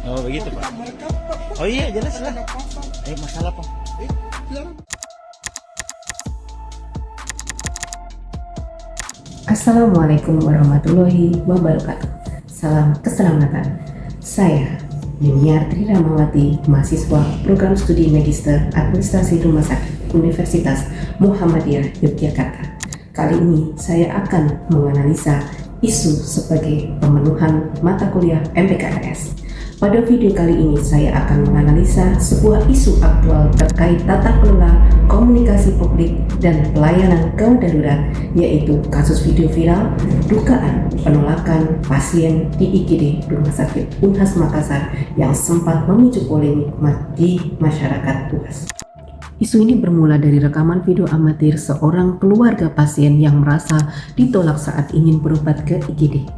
Oh begitu Pak. Oh iya jelas lah. Masalah Pak. Assalamualaikum warahmatullahi wabarakatuh. Salam keselamatan. Saya Niniar Tri Ramawati, mahasiswa program studi Magister Administrasi Rumah Sakit Universitas Muhammadiyah Yogyakarta. Kali ini saya akan menganalisa isu sebagai pemenuhan mata kuliah MPKRS. Pada video kali ini saya akan menganalisa sebuah isu aktual terkait tata kelola komunikasi publik dan pelayanan gawat darurat, yaitu kasus video viral dugaan penolakan pasien di IGD Rumah Sakit Unhas Makassar yang sempat memicu polemik di masyarakat luas. Isu ini bermula dari rekaman video amatir seorang keluarga pasien yang merasa ditolak saat ingin berobat ke IGD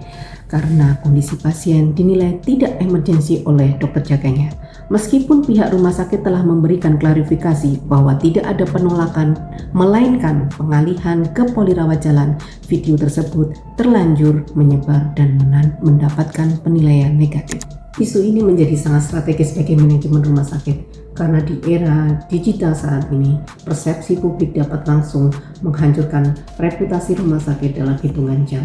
karena kondisi pasien dinilai tidak emergensi oleh dokter jaganya. Meskipun pihak rumah sakit telah memberikan klarifikasi bahwa tidak ada penolakan, melainkan pengalihan ke polirawat jalan, video tersebut terlanjur menyebar dan mendapatkan penilaian negatif. Isu ini menjadi sangat strategis bagi manajemen rumah sakit karena di era digital saat ini, persepsi publik dapat langsung menghancurkan reputasi rumah sakit dalam hitungan jam.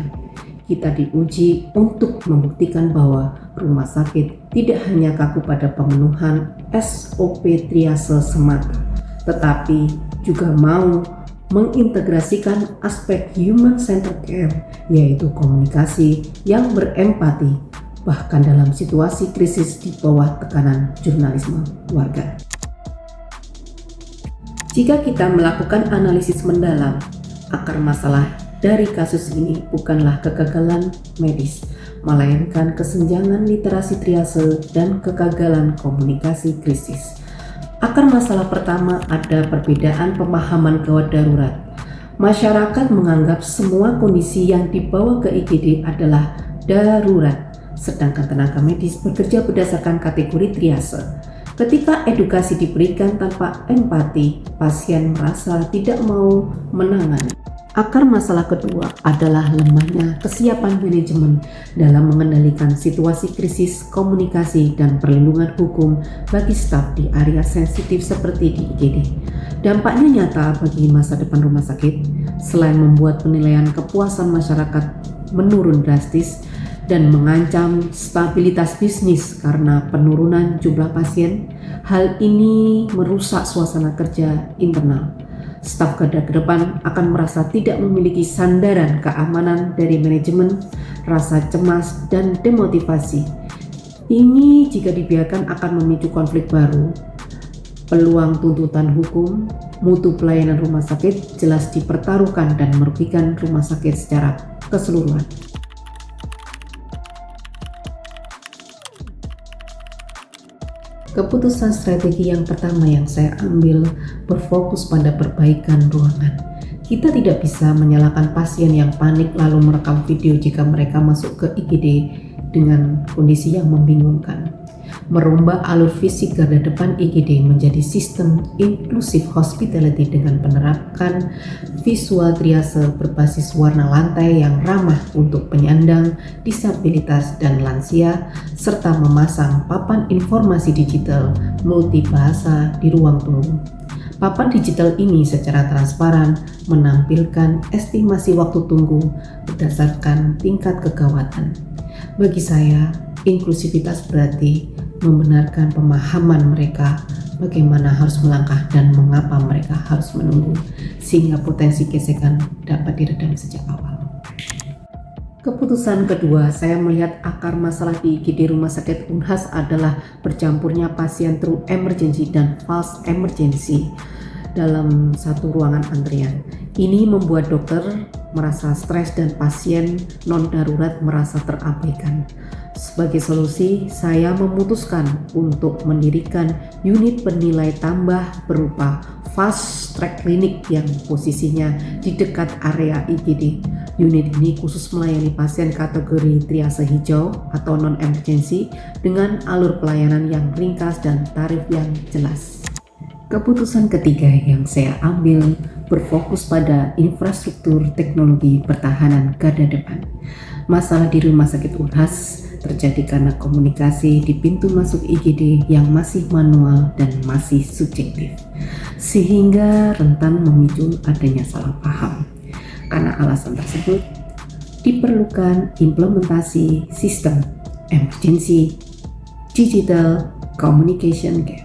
Kita diuji untuk membuktikan bahwa rumah sakit tidak hanya kaku pada pemenuhan SOP triase semata, tetapi juga mau mengintegrasikan aspek human-centered care, yaitu komunikasi yang berempati, bahkan dalam situasi krisis di bawah tekanan jurnalisme warga. Jika kita melakukan analisis mendalam, akar masalah dari kasus ini bukanlah kegagalan medis, melainkan kesenjangan literasi triase dan kegagalan komunikasi krisis. Akar masalah pertama ada perbedaan pemahaman gawat darurat. Masyarakat menganggap semua kondisi yang dibawa ke IGD adalah darurat, sedangkan tenaga medis bekerja berdasarkan kategori triase. Ketika edukasi diberikan tanpa empati, pasien merasa tidak mau menangani. Akar masalah kedua adalah lemahnya kesiapan manajemen dalam mengendalikan situasi krisis, komunikasi, dan perlindungan hukum bagi staf di area sensitif seperti di IGD. Dampaknya nyata bagi masa depan rumah sakit, selain membuat penilaian kepuasan masyarakat menurun drastis dan mengancam stabilitas bisnis karena penurunan jumlah pasien. Hal ini merusak suasana kerja internal. Staf garda terdepan akan merasa tidak memiliki sandaran keamanan dari manajemen, rasa cemas, dan demotivasi. Ini jika dibiarkan akan memicu konflik baru. Peluang tuntutan hukum, mutu pelayanan rumah sakit jelas dipertaruhkan dan merugikan rumah sakit secara keseluruhan. Keputusan strategi yang pertama yang saya ambil berfokus pada perbaikan ruangan. Kita tidak bisa menyalahkan pasien yang panik lalu merekam video jika mereka masuk ke IGD dengan kondisi yang membingungkan. Merombak alur fisik garda depan IGD menjadi sistem inclusive hospitality dengan penerapkan visual triase berbasis warna lantai yang ramah untuk penyandang disabilitas dan lansia, serta memasang papan informasi digital multibahasa di ruang tunggu. Papan digital ini secara transparan menampilkan estimasi waktu tunggu berdasarkan tingkat kegawatan. Bagi saya, inklusivitas berarti membenarkan pemahaman mereka bagaimana harus melangkah dan mengapa mereka harus menunggu, sehingga potensi gesekan dapat diredam sejak awal. Keputusan kedua, saya melihat akar masalah di IGD Rumah Sakit Unhas adalah bercampurnya pasien true emergency dan false emergency dalam satu ruangan antrian. Ini membuat dokter merasa stres dan pasien non-darurat merasa terabaikan. Sebagai solusi, saya memutuskan untuk mendirikan unit bernilai tambah berupa fast track clinic yang posisinya di dekat area IGD. Unit ini khusus melayani pasien kategori triase hijau atau non-emergency dengan alur pelayanan yang ringkas dan tarif yang jelas. Keputusan ketiga yang saya ambil berfokus pada infrastruktur teknologi pertahanan garda depan. Masalah di Rumah Sakit Unhas terjadi karena komunikasi di pintu masuk IGD yang masih manual dan masih subjektif, sehingga rentan memicu adanya salah paham. Karena alasan tersebut, diperlukan implementasi sistem emergency digital communication gap,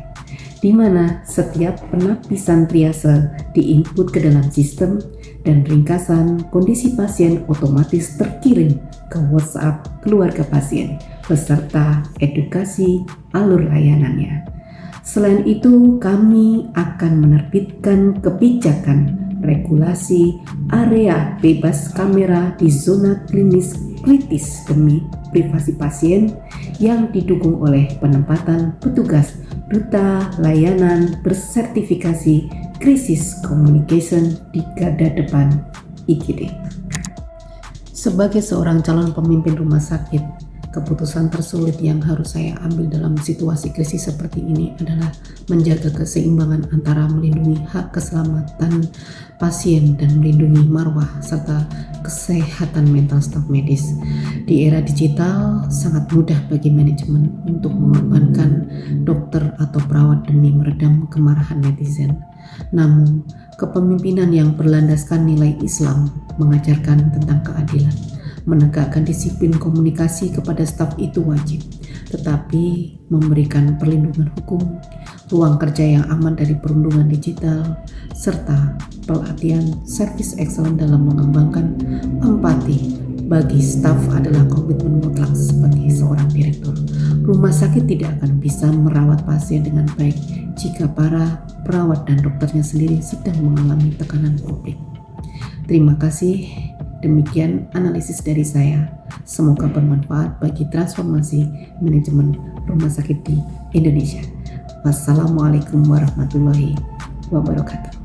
di mana setiap penapisan triase diinput ke dalam sistem dan ringkasan kondisi pasien otomatis terkirim ke WhatsApp keluarga pasien beserta edukasi alur layanannya. Selain itu, kami akan menerbitkan kebijakan regulasi area bebas kamera di zona klinis kritis demi privasi pasien yang didukung oleh penempatan petugas duta layanan bersertifikasi krisis communication di garda depan IGD. Sebagai seorang calon pemimpin rumah sakit, keputusan tersulit yang harus saya ambil dalam situasi krisis seperti ini adalah menjaga keseimbangan antara melindungi hak keselamatan pasien dan melindungi marwah serta kesehatan mental staf medis. Di era digital, sangat mudah bagi manajemen untuk mengorbankan dokter atau perawat demi meredam kemarahan netizen. Namun, kepemimpinan yang berlandaskan nilai Islam mengajarkan tentang keadilan. Menegakkan disiplin komunikasi kepada staf itu wajib, tetapi memberikan perlindungan hukum, ruang kerja yang aman dari perundungan digital, serta pelatihan service excellence dalam mengembangkan empati bagi staf adalah komitmen mutlak sebagai seorang direktur. Rumah sakit tidak akan bisa merawat pasien dengan baik jika para perawat dan dokternya sendiri sedang mengalami tekanan publik. Terima kasih. Demikian analisis dari saya. Semoga bermanfaat bagi transformasi manajemen rumah sakit di Indonesia. Wassalamualaikum warahmatullahi wabarakatuh.